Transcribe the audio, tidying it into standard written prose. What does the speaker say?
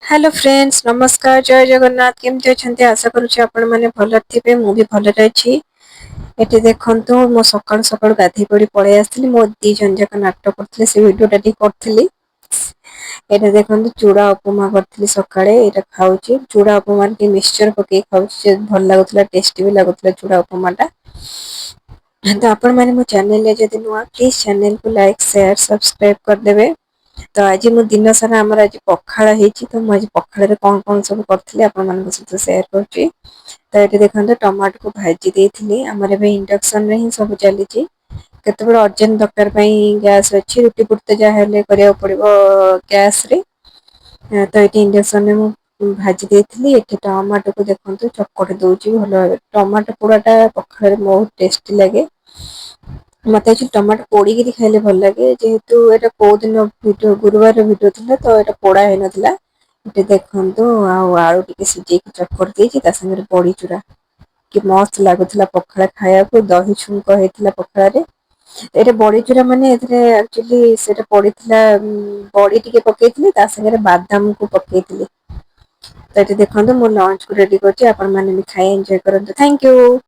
Hello friends नमस्कार जय जगन्नाथ केमती अच्छा आशा करुच्ची आपण मैंने भल थे मुझे भलरे अच्छी एटी देखु मो सका सका गाधे पड़ी पलि आसती मो दी जन जाक नाटक करते से भिडटा करी एटा देखो चूड़ा उपमा करी सका खाऊँ चूड़ा उपमा मिक्सचर पकई खाऊँ भल लगुला टेस्टी भी लगुला चूड़ा उपमाटा तो आपण मैंने मो चैनल जदि नुआ प्लीज चैनल को लाइक शेयर सब्सक्राइब करदेवे तो आज मो दिन सारा आमर आज पखाड़ होती तो मुझे पखाड़ कौन कौन सब करी आप सहित सेयार करुँची तो ये देखते टमाटो को भाजी देती आमर इंडक्शन रे ही सब चली केत अर्जेंट दरकार गैस अच्छी रुटी पुटी जहाँ करा पड़ो गैस रे तो ये इंडक्शन में भाजी देती ये टमाटो को देखते चकट दूसरी भल भाव टमाटो पोड़ाटा पखाड़ बहुत टेस्टी लगे मत टमाटो पोड़ी खाइले भल लगे जेहेतु ये कौ दिन गुरुवार भिडियो था तो ये पोड़ा हो नाला ये देखु आलू टे सिझे चकट देती बड़ी चूरा कि मस्त लगुला पखाड़ खाया दही छुंक होता पखाड़े ये बड़ी चूरा मानने एक्चुअली से पड़ी बड़ी टे पकई बादाम को पकई तो ये देखो मो लंच को रेडी कर खाए एंजॉय करूँ थैंक यू।